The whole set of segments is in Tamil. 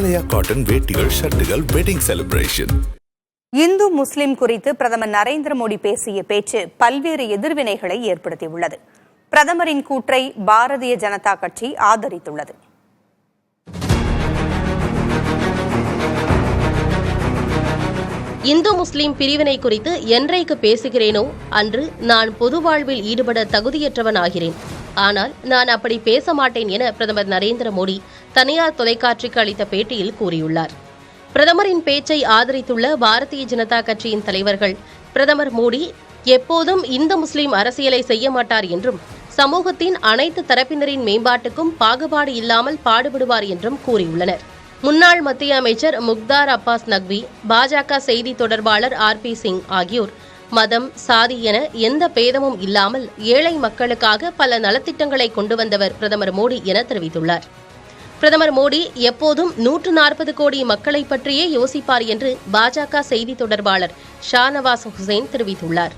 ஆலயா காட்டன் வேட்டிகள், ஷர்ட்டுகள், வெட்டிங் செலிப்ரேஷன். இந்து முஸ்லிம் குறித்து பிரதமர் நரேந்திர மோடி பேசிய பேச்சு பல்வேறு எதிர்வினைகளை ஏற்படுத்தியுள்ளது. பிரதமரின் கூற்றை பாரதிய ஜனதா கட்சி ஆதரித்துள்ளது. இந்து முஸ்லிம் பிரிவினை குறித்து என்றைக்கு பேசுகிறேனோ அன்று நான் பொது வாழ்வில் ஈடுபட தகுதியற்றவன் ஆகிறேன். ஆனால் நான் அப்படி பேச மாட்டேன் என பிரதமர் நரேந்திர மோடி தனியார் தொலைக்காட்சிக்கு அளித்த பேட்டியில் கூறியுள்ளார். பிரதமரின் பேச்சை ஆதரித்துள்ள பாரதிய ஜனதா கட்சியின் தலைவர்கள் பிரதமர் மோடி எப்போதும் இந்து முஸ்லிம் அரசியலை செய்ய மாட்டார் என்றும் சமூகத்தின் அனைத்து தரப்பினரின் மேம்பாட்டுக்கும் பாகுபாடு இல்லாமல் பாடுபடுவார் என்றும் கூறியுள்ளனர். முன்னாள் மத்திய அமைச்சர் முக்தார் அப்பாஸ் நக்வி, பாஜக செய்தி தொடர்பாளர் RP சிங் ஆகியோர் மதம், சாதி என எந்த பேதமும் இல்லாமல் ஏழை மக்களுக்காக பல நலத்திட்டங்களை கொண்டு வந்தவர் பிரதமர் மோடி என தெரிவித்துள்ளார். பிரதமர் மோடி எப்போதும் 140 கோடி மக்களை பற்றியே யோசிப்பார் என்று பாஜக செய்தி தொடர்பாளர் ஷாநவாஸ் ஹுசைன் தெரிவித்துள்ளார்.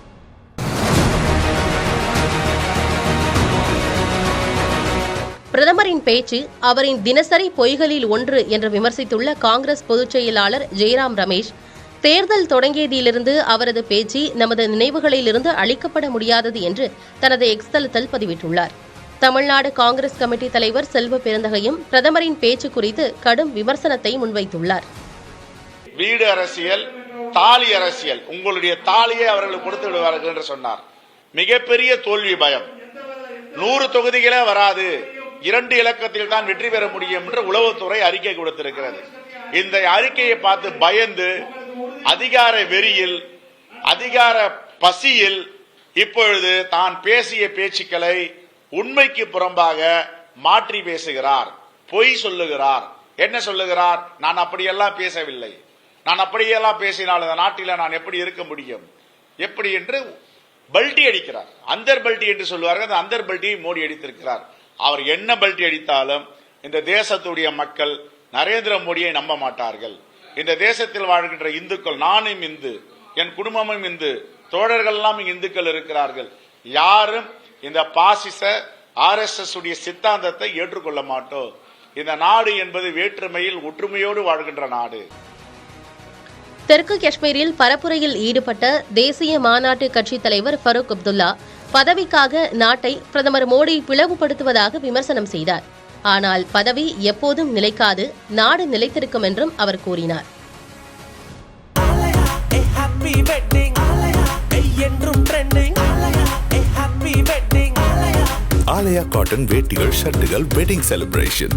பிரதமரின் பேச்சு அவரின் தினசரி பொய்களில் ஒன்று என்று விமர்சித்துள்ள காங்கிரஸ் பொதுச் செயலாளர் ஜெய்ராம் ரமேஷ், தேர்தல் தொடங்கியதிலிருந்து அவரது பேச்சு நமது நினைவுகளிலிருந்து அழிக்கப்பட முடியாதது என்று தனது எக்ஸ் தளத்தில் பதிவிட்டுள்ளார். தமிழ்நாடு காங்கிரஸ் கமிட்டி தலைவர் செல்வ பெருந்தகையும் பிரதமரின் பேச்சு குறித்து கடும் விமர்சனத்தை முன்வைத்துள்ளார். வீடு அரசியல், தாலி அரசியல், உங்களுடைய தாலியை அவர்களுக்கு கொடுத்து விடுவார்கள் என்று சொன்னார். மிகப்பெரிய தோல்வி பயம். 100 தொகுதிகளே வராது, 2 இலக்கத்தில் தான் வெற்றி பெற முடியும் என்று உளவுத்துறை அறிக்கை கொடுத்திருக்கிறது. இந்த அறிக்கையை பார்த்து பயந்து அதிகார வெறியில், அதிகார பசியில் இப்பொழுது தான் பேசிய பேச்சுக்களை உண்மைக்கு புறம்பாக மாற்றி பேசுகிறார், பொய் சொல்லுகிறார். என்ன சொல்லுகிறார்? நான் அப்படியெல்லாம் பேசவில்லை, நான் அப்படியெல்லாம் பேசினால் இந்த நாட்டில் நான் எப்படி இருக்க முடியும், எப்படி என்று பல்டி அடிக்கிறார். அந்தர் பல்டி என்று சொல்வார்கள். அந்த அந்தர் பல்டியை மோடி அடித்திருக்கிறார். அவர் என்ன பல்டி அடித்தாலும் இந்த தேசத்துடைய மக்கள் நரேந்திர மோடியை நம்ப மாட்டார்கள். இந்த தேசத்தில் வாழ்கின்ற இந்துக்கள், நானும் இந்து, என் குடும்பமும் இந்து, தோழர்கள் எல்லாம் இந்துக்கள் இருக்கிறார்கள். யாரும் இந்த பாசிச RSS உடைய சித்தாந்தத்தை ஏற்றுக்கொள்ள மாட்டோம். இந்த நாடு என்பது வேற்றுமையில் ஒற்றுமையோடு வாழ்கின்ற நாடு. தெற்கு காஷ்மீரில் பரப்புரையில் ஈடுபட்ட தேசிய மாநாட்டு கட்சித் தலைவர் ஃபரூக் அப்துல்லா பதவிக்காக நாட்டை பிரதமர் மோடி பிளவுபடுத்துவதாக விமர்சனம் செய்தார். ஆனால் பதவி எப்போதும் நிலைக்காது, நாடு நிலைத்திருக்கும் என்றும் அவர் கூறினார். ஆலயா காட்டன் வேட்டிகள், ஷர்ட்டுகள், வெட்டிங் செலிப்ரேஷன்.